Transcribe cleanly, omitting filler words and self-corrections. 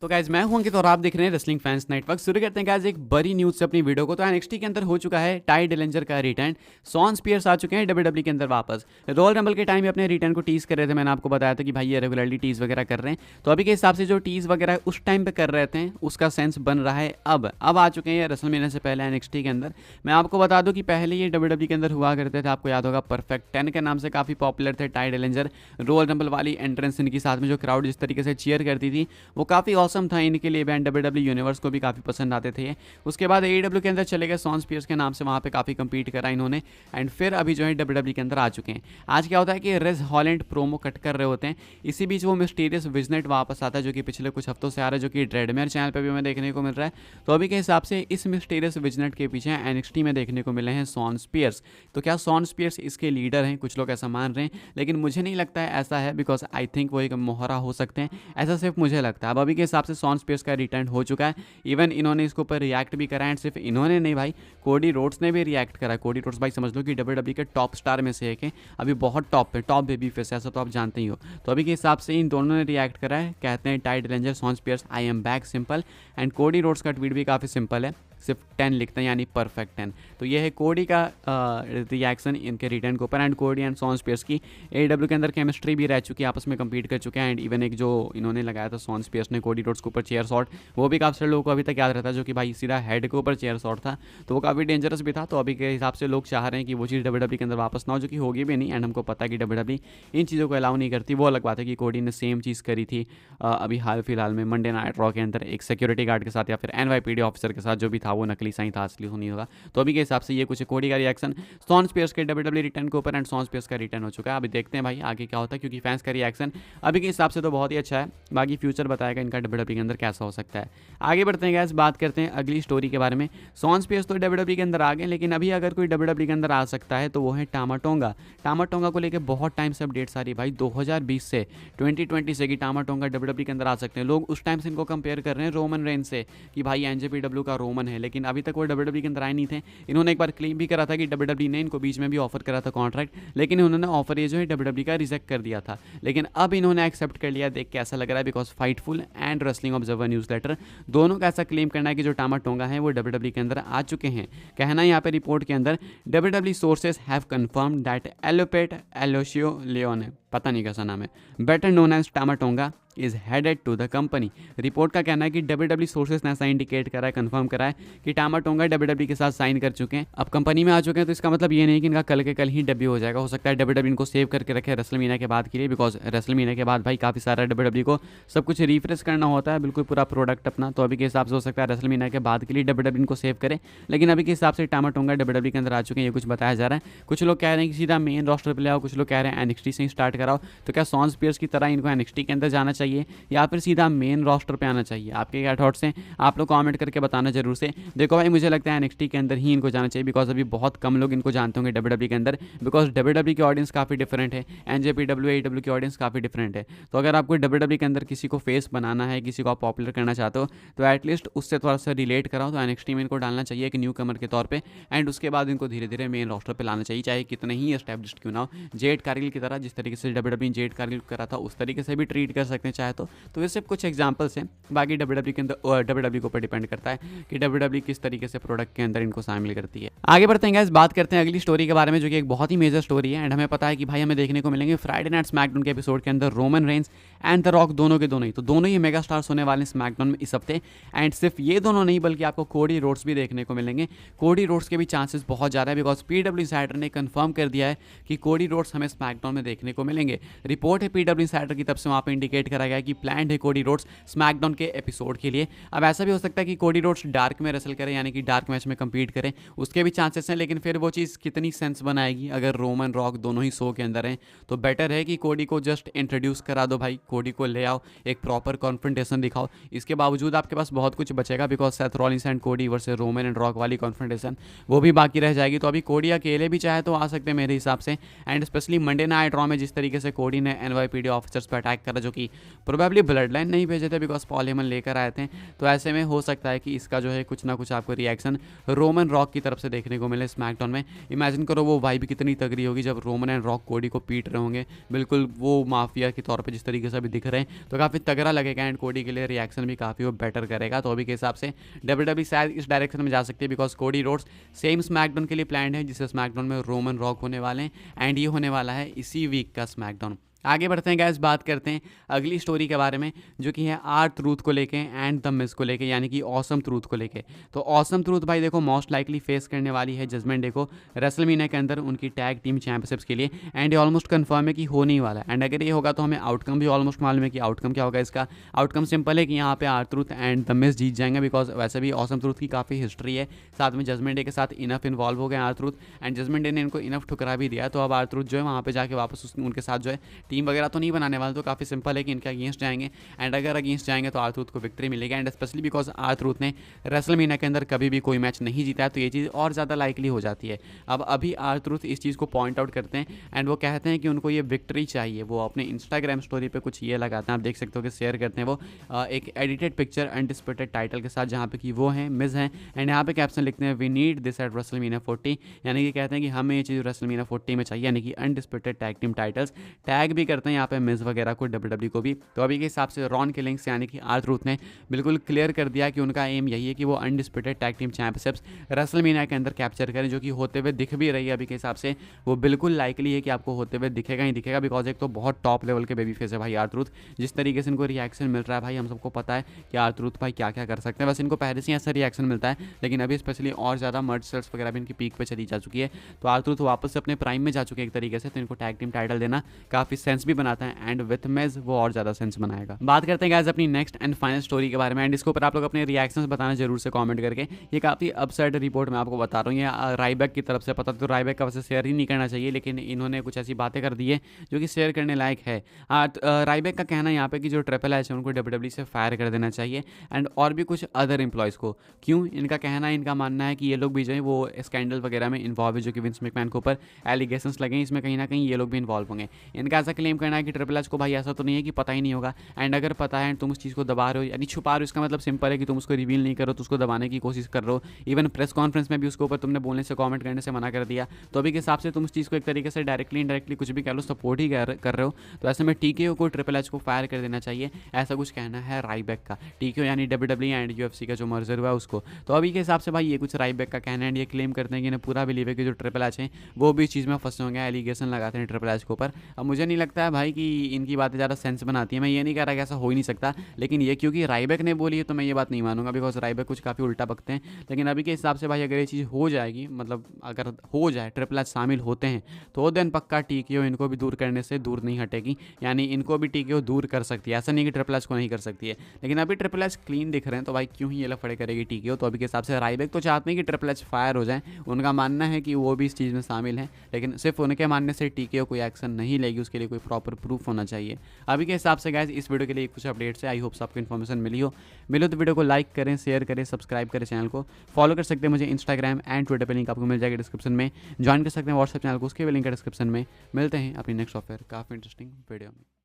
तो गाइज मैं हूं अंकित और आप देख रहे हैं रेसलिंग फैंस नेटवर्क। शुरू करते हैं गाइज एक बड़ी न्यूज़ से अपनी वीडियो को। तो एनएक्सटी के अंदर हो चुका है टाई डिलेंजर का रिटर्न। शॉन स्पियर्स आ चुके हैं डब्ल्यूडब्ल्यू के अंदर वापस। रॉयल रंबल के टाइम में अपने रिटर्न को टीज कर रहे थे। मैंने आपको बताया था कि भाई ये रेगुलरली टीज वगैरह कर रहे हैं। तो अभी के हिसाब से जो टीज वगैरह उस टाइम पे कर रहे थे उसका सेंस बन रहा है। अब आ चुके हैं रेसलमेनिया से पहले एनएक्सटी के अंदर। मैं आपको बता दूं कि पहले ये डब्ल्यूडब्ल्यू के अंदर हुआ करते थे। आपको याद होगा परफेक्ट 10 के नाम से काफ़ी पॉपुलर थे टाई डिलेंजर। रॉयल रंबल वाली एंट्रेंस इनकी साथ में जो क्राउड जिस तरीके से चीयर करती थी वो काफ़ी ऑसम था इनके लिए। बैंड डब्ल्यूडब्ल्यू यूनिवर्स को भी काफ़ी पसंद आते थे। उसके बाद एईडब्ल्यू के अंदर चले गए शॉन स्पियर्स के नाम से, वहाँ पे काफ़ी कंपीट करा इन्होंने। एंड फिर अभी जो है डब्ल्यूडब्ल्यू के अंदर आ चुके हैं। आज क्या होता है कि रेज हॉलैंड प्रोमो कट कर रहे होते हैं। इसी बीच वो मिस्टीरियस विजनेट वापस आता है जो कि पिछले कुछ हफ्तों से आ रहा है, जो कि ड्रेडमेयर चैनल पर भी हमें देखने को मिल रहा है। तो अभी के हिसाब से इस मिस्टीरियस विजनेट के पीछे एनएक्सटी में देखने को मिले हैं शॉन स्पियर्स। तो क्या शॉन स्पियर्स इसके लीडर हैं? कुछ लोग ऐसा मान रहे हैं, लेकिन मुझे नहीं लगता है ऐसा है। बिकॉज आई थिंक वो एक मोहरा हो सकते हैं, ऐसा सिर्फ मुझे लगता है। अब अभी के हिसाब से शॉन स्पियर्स का रिटर्न हो चुका है। इवन इन्होंने इसके ऊपर रिएक्ट भी करा। एंड सिर्फ इन्होंने नहीं भाई, कोडी रोड्स ने भी रिएक्ट करा। कोडी रोड्स भाई समझ लो कि डब्ल्यूडब्ल्यू के टॉप स्टार में से एक है, अभी बहुत टॉप पे, टॉप बेबी फेस, ऐसा तो आप जानते ही हो। तो अभी के हिसाब से इन दोनों ने रिएक्ट करा है। कहते हैं Tye Dillinger Shawn Spears I am back simple. And Cody Rhodes का ट्वीट भी काफ़ी सिंपल है, सिर्फ 10 लिखते हैं, यानी परफेक्ट 10। तो ये है कोडी का रिएक्शन इनके रिटर्न के ऊपर। And Cody and Shawn Spears की एडब्ल्यू के अंदर केमिस्ट्री भी रह चुकी है, आपस में कंपीट कर चुके हैं। एंड इवन एक जो इन्होंने लगाया था शॉन स्पियर्स ने कोडी रोड्स के ऊपर चेयर शॉट, वो भी काफ़ी सारे लोगों को अभी तक याद रहता है, जो कि भाई सीधा हेड के ऊपर चेयर शॉट था। तो वो काफ़ी डेंजरस भी था। तो अभी के हिसाब से लोग चाह रहे हैं कि वो चीज़ डब्ल्यूडब्ल्यू के अंदर वापस ना हो, जो कि होगी भी नहीं। एंड हमको पता है कि डब्ल्यूडब्ल्यू इन चीज़ों को अलाउ नहीं करती। वो अलग बात है कि कोडी ने सेम चीज़ करी थी अभी हाल फिलहाल में मंडे नाइट रॉ के अंदर एक सिक्योरिटी गार्ड के साथ, या फिर एनवाईपीडी ऑफिसर के साथ। जो भी था वो नकली साइन था, असली नहीं होगा। तो अभी के हिसाब से ये कुछ कोडी का रिएक्शन शॉन स्पियर्स के डब्ल्यूडब्ल्यू रिटर्न के ऊपर। एंड शॉन स्पियर्स का रिटर्न हो चुका है। अभी देखते हैं भाई आगे क्या होता है, क्योंकि फैंस का रिएक्शन अभी के हिसाब से तो बहुत ही अच्छा है। बाकी फ्यूचर बताएगा इनका डब्ल्यूडब्ल्यू के अंदर कैसा हो सकता है। आगे बढ़ते हैं गैस, बात करते हैं अगली स्टोरी के बारे में। शॉन स्पियर्स तो डब्ल्यूडब्ल्यू के अंदर आ गए, लेकिन अभी अगर कोई डब्ल्यूडब्ल्यू के अंदर आ सकता है तो वो है टामा टोंगा। टामा टोंगा को लेकर बहुत टाइम से अपडेट्स आ रही है भाई, 2020 से 2020 से कि टामा टोंगा डब्ल्यूडब्ल्यू के अंदर आ सकते हैं। लोग उस टाइम से इनको कंपेयर कर रहे हैं रोमन रेन से, कि भाई एनजेपीडब्ल्यू का रोमन है, लेकिन अभी तक वो डब्ल्यूडब्ल्यू के अंदर आए नहीं थे। इन्होंने एक बार क्लेम भी करा था कि डब्ल्यूडब्ल्यू ने इनको बीच में भी ऑफर करा था कॉन्ट्रैक्ट, लेकिन उन्होंने ऑफर ये जो है डब्ल्यूडब्ल्यू का रिजेक्ट कर दिया था। लेकिन अब इन्होंने एक्सेप्ट कर लिया। देख के ऐसा लग रहा है, because Fightful and Wrestling Observer Newsletter दोनों का ऐसा क्लेम करना है कि जो टामा टोंगा है वो डब्ल्यूडब्ल्यू के अंदर आ चुके हैं। कहना है यहाँ पे रिपोर्ट के अंदर, WW sources have confirm that Alipate Aloisio Leone, पता नहीं कैसा नाम है, better known as Tama Tonga, is headed to the company. Report का कहना है कि डब्ल्यूडब्ल्यू सोर्सेस ने ऐसा इंडिकेट करा है, कंफर्म करा है कि टामा टोंगा डब्ल्यूडब्ल्यू के साथ साइन कर चुके हैं, अब कंपनी में आ चुके हैं। तो इसका मतलब ये नहीं कि इनका कल के कल ही डेब्यू हो जाएगा। हो सकता है डब्ल्यूडब्ल्यू इनको सेव करके रखे रेसलमेनिया के बाद के लिए, बिकॉज रेसलमेनिया के बाद भाई काफ़ी सारा डब्ल्यूडब्ल्यू को सब कुछ रिफ्रेश करना होता है, बिल्कुल पूरा प्रोडक्ट अपना। तो अभी के हिसाब से हो सकता है रेसलमेनिया के बाद के लिए डब्ल्यूडब्ल्यू इनको सेव करे। लेकिन अभी के हिसाब से टामा टोंगा डब्ल्यूडब्ल्यू के अंदर आ चुके हैं, ये कुछ बताया जा रहा है। कुछ लोग कह रहे हैं कि सीधा मेन रोस्टर पे ले आओ, कुछ लोग कह रहे हैं एनएक्सटी से ही स्टार्ट कराओ। तो क्या शॉन स्पियर्स की तरह इनको एनएक्सटी के अंदर जाना चाहिए या फिर सीधा मेन रोस्टर पे आना चाहिए? आपके क्या थॉट्स हैं, आप लोग कमेंट करके बताना जरूर से। देखो भाई मुझे लगता है एनएक्सटी के अंदर ही इनको जाना चाहिए, बिकॉज अभी बहुत कम लोग इनको जानते होंगे डब्ल्यूडब्ल्यू के अंदर, बिकॉज डब्ल्यूडब्ल्यू की ऑडियंस काफ़ी डिफरेंट है, एनजेपीडब्ल्यू एईडब्ल्यू की ऑडियंस काफ़ी डिफरेंट है। तो अगर आपको डब्ल्यूडब्ल्यू के अंदर किसी को फेस बनाना है, किसी को आप पॉपुलर करना चाहते हो, तो एटलीस्ट उससे थोड़ा सा रिलेट कराओ। तो एनएक्सटी में इनको डालना चाहिए एक न्यू कमर के तौर पर। एंड उसके बाद इनको धीरे धीरे मेन रोस्टर पर लाना चाहिए, चाहे कितने ही एस्टैब्लिश्ड क्यों ना हो। जेड कारगिल की तरह, जिस तरीके से डब्ल्यूडब्ल्यू जेड कारगिल करा था, उस तरीके से भी ट्रीट कर सकते हैं चाहे तो ये सिर्फ कुछ एग्जांपल्स हैं। बाकी डब्ल्यूडब्ल्यू के अंदर डब्ल्यूडब्ल्यू के ऊपर डिपेंड करता है कि डब्ल्यूडब्ल्यू किस तरीके से प्रोडक्ट के अंदर इनको शामिल करती है। आगे बढ़ते हैं गाइस, बात करते हैं अगली स्टोरी के बारे में, जो कि एक बहुत ही मेजर स्टोरी है। एंड हमें पता है कि भाई हमें देखने को मिलेंगे फ्राइडे नाइट स्मैकडाउन के एपिसोड के अंदर Roman Reigns and the rock दोनों के दोनों ही, तो दोनों ही मेगा स्टार्स होने वाले हैं स्मैकडाउन में इस हफ्ते। एंड सिर्फ ये दोनों नहीं, बल्कि आपको कोडी रोड्स भी देखने को मिलेंगे। कोडी रोड्स के भी चांसेस बहुत ज़्यादा है, बिकॉज पीडब्ल्यू इंसाइडर ने कंफर्म कर दिया है कि कोडी रोड्स हमें स्मैकडाउन में देखने को मिलेंगे। रिपोर्ट है पीडब्ल्यू इंसाइडर की तरफ से, वहाँ पर इंडिकेट करा गया है कि प्लान है कोडी रोड्स स्मैकडाउन के एपिसोड के लिए। अब ऐसा भी हो सकता है कि कोडी रोड्स डार्क में रेसल करें, यानी कि डार्क मैच में compete करें, उसके भी चांसेस हैं। लेकिन फिर वो चीज़ कितनी सेंस बनाएगी अगर रोमन रॉक दोनों ही शो के अंदर हैं? तो बेटर है कि कोडी को जस्ट इंट्रोड्यूस करा दो भाई, कोडी को ले आओ, एक प्रॉपर कॉन्फ्रंटेशन दिखाओ। इसके बावजूद आपके पास बहुत कुछ बचेगा, because Seth Rollins and Cody versus Roman and rock वाली कॉन्फ्रंटेशन वो भी बाकी रह जाएगी। तो अभी कोडी अकेले भी चाहे तो आ सकते हैं मेरे हिसाब से। And specially Monday night raw में जिस तरीके तरीके से कोडी ने NYPD ऑफिसर्स पर अटैक करा, जो कि प्रोबेबली ब्लड लाइन नहीं भेजे थे बिकॉज पॉल हेमन लेकर आए थे। तो ऐसे में हो सकता है कि इसका जो है कुछ ना कुछ आपको रिएक्शन रोमन रॉक की तरफ से देखने को मिले स्मैकडाउन में। इमेजिन करो वो वाइब कितनी तगड़ी होगी जब रोमन एंड रॉक कोडी को पीट रहे होंगे, बिल्कुल वो माफिया के तौर पे जिस तरीके से अभी दिख रहे हैं, तो काफ़ी तगड़ा लगेगा एंड कोडी के लिए रिएक्शन भी काफ़ी वो बेटर करेगा। तो अभी के हिसाब से WWE शायद इस डायरेक्शन में जा सकती है because Cody Rhodes same SmackDown के लिए प्लान है जिससे स्मैकडाउन में रोमन रॉक होने वाले हैं एंड ये होने वाला है इसी वीक का स्मैकडाउन। आगे बढ़ते हैं गाइस, बात करते हैं अगली स्टोरी के बारे में जो कि है R-Truth को लेके एंड द मिज को लेके, यानी कि ऑसम ट्रूथ को लेके। तो ऑसम ट्रूथ भाई देखो मोस्ट लाइकली फेस करने वाली है जजमेंट डे को रेसलमेनिया के अंदर उनकी टैग टीम चैंपियनशिप्स के लिए एंड ये ऑलमोस्ट कंफर्म है कि होने ही वाला है। एंड अगर ये होगा तो हमें आउटकम भी ऑलमोस्ट मालूम है कि आउटकम क्या होगा। इसका आउटकम सिंपल है कि यहाँ पे R-Truth एंड द मिज जीत जाएंगे बिकॉज वैसे भी ऑसम ट्रूथ की काफ़ी हिस्ट्री है, साथ में जजमेंट डे के साथ इनफ इन्वॉल्व हो गए R-Truth एंड जजमेंट डे ने इनको इनफ ठुकरा भी दिया। तो अब R-Truth जो है वहाँ पे जाके वापस उनके साथ जो है टीम वगैरह तो नहीं बनाने वाले, तो काफ़ी सिंपल है कि इनके अगेंस्ट जाएंगे एंड अगर अगेंस्ट जाएंगे तो R-Truth को विक्ट्री मिलेगी एंड स्पेशली बिकॉज R-Truth ने रेसलमेनिया के अंदर कभी भी कोई मैच नहीं जीता है, तो ये चीज़ और ज़्यादा लाइकली हो जाती है। अब अभी R-Truth इस चीज़ को पॉइंट आउट करते हैं एंड वो कहते हैं कि उनको ये विक्ट्री चाहिए। वो अपने इंस्टाग्राम स्टोरी पे कुछ ये लगाते हैं, आप देख सकते हो कि शेयर करते हैं वो एक एडिटेड पिक्चर अनडिस्प्यूटेड टाइटल के साथ जहाँ पे कि वो हैं मिज हैं एंड यहाँ पे कैप्शन लिखते हैं we need this at WrestleMania 40, यानी कि कहते हैं कि हमें ये चीज़ रेसलमेनिया 40 में चाहिए, यानी कि undisputed tag team titles. Tag भी करते हैं यहाँ पे मिज वगैरह को WWE को भी। तो अभी के हिसाब से रॉन किलिंग्स यानी कि R-Truth ने बिल्कुल क्लियर कर दिया कि उनका एम यही है कि वो undisputed tag team championships WrestleMania के अंदर कैप्चर करें, जो कि होते हुए दिख भी रही है। अभी के हिसाब से वो बिल्कुल लाइकली है कि आपको होते हुए दिखेगा ही दिखेगा बिकॉज एक तो बहुत टॉप लेवल के बेबी फेस है भाई R-Truth। जिस तरीके से इनको रिएक्शन मिल रहा है भाई हम सबको पता है कि R-Truth भाई क्या क्या कर सकते हैं। बस इनको पहले से ऐसा रिएक्शन मिलता है, लेकिन अभी स्पेशली और ज़्यादा मर्ज सेल्स वगैरह भी इनकी पीक पे चली जा चुकी है। तो R-Truth वापस से अपने प्राइम में जा चुके हैं एक तरीके से, तो इनको टैग टीम टाइटल देना काफ़ी सेंस भी बनाता है एंड विथ मेज वो और ज़्यादा सेंस बनाएगा। बात करते हैं गाइस अपनी नेक्स्ट एंड फाइनल स्टोरी के बारे में एंड इसके ऊपर आप लोग अपने रिएक्शंस बताना जरूर से कमेंट करके। ये काफ़ी अपसेट रिपोर्ट मैं आपको बता रहा हूँ, ये राइबैक की तरफ से पता, तो राइबैक का वैसे शेयर ही नहीं करना चाहिए, लेकिन इन्होंने कुछ ऐसी बातें कर दी है जो कि शेयर करने लायक है। राइबैक का कहना है यहाँ पे कि जो ट्रिपल एच है उनको WWE से फायर कर देना चाहिए एंड और भी कुछ अदर एम्प्लॉयज़ को। क्यों? इनका कहना है, इनका मानना है कि ये लोग भी जो है वो स्कैंडल वगैरह में इन्वॉल्व है, जो कि विंस मैकमैन के ऊपर एलिगेशंस लगे हैं, इसमें कहीं ना कहीं ये लोग भी इन्वॉल्व होंगे। इनका ऐसा क्लेम करना है कि ट्रिपल एच को भाई ऐसा तो नहीं है कि पता ही नहीं होगा, एंड अगर पता है तुम उस चीज़ को दबा रहे हो यानी छुपा रहे हो, इसका मतलब सिंपल है कि तुम उसको रिवील नहीं करो, तो उसको दबाने की कोशिश कर रहे हो। इवन प्रेस कॉन्फ्रेंस में भी उसके ऊपर तुमने बोलने से कमेंट करने से मना कर दिया। तो अभी के हिसाब से तुम उस चीज़ को एक तरीके से डायरेक्टली इनडायरेक्टली कुछ भी कह लो सपोर्ट ही कर रहे हो। तो ऐसे में TKO को ट्रिपल एच को फायर कर देना चाहिए, ऐसा कुछ कहना है राइबैक का। TKO यानी WWE एंड UFC का जो मर्जर हुआ है उसको। तो अभी के हिसाब से भाई ये कुछ राइबैक का कहना है एंड ये क्लेम करते हैं कि इन्हें पूरा बिलीव है कि जो ट्रिपल एच हैं वो भी इस चीज़ में फंसे होंगे, एलिगेशन लगाते हैं ट्रिपल एच के ऊपर। अब मुझे नहीं लगता है भाई कि इनकी बातें ज़्यादा सेंस बनाती है, मैं ये नहीं कह रहा कि ऐसा हो ही नहीं सकता, लेकिन ये क्योंकि राइबैक ने बोली है तो मैं ये बात नहीं मानूंगा बिकॉज राइबैक कुछ काफ़ी उल्टा बकते हैं। लेकिन अभी के हिसाब से भाई अगर ये चीज़ हो जाएगी, मतलब अगर हो जाए ट्रिपल एच शामिल होते हैं तो देन पक्का TKO इनको भी दूर करने से दूर नहीं हटेगी, यानी इनको भी TKO दूर कर सकती है। ऐसा नहीं कि ट्रिपल एच को नहीं कर सकती है, लेकिन अभी ट्रिपल एच क्लीन दिख रहे हैं तो भाई क्यों ही ये लफड़े करेगी TKO। तो अभी के हिसाब से राइबैक तो चाहते हैं कि ट्रिपल एच फायर हो जाए, उनका मानना है कि वो भी इस चीज़ में शामिल है, लेकिन सिर्फ उनके मानने से TKO कोई एक्शन नहीं लेगी, उसके लिए कोई प्रॉपर प्रूफ होना चाहिए। अभी के हिसाब से गाइस इस वीडियो के लिए कुछ अपडेट्स है, आई होप आपको इन्फॉर्मेशन मिली हो तो वीडियो को लाइक करें, शेयर करें, सब्सक्राइब करें, चैनल को फॉलो कर सकते हैं मुझे इंस्टाग्राम एंड ट्विटर पे, लिंक आपको मिल जाएगा डिस्क्रिप्शन में। ज्वाइन कर सकते हैं व्हाट्सएप चैनल को, उसके भी लिंक है डिस्क्रिप्शन में। मिलते हैं अपनी नेक्स्ट ऑफर काफ़ी इंटरेस्टिंग वीडियो में।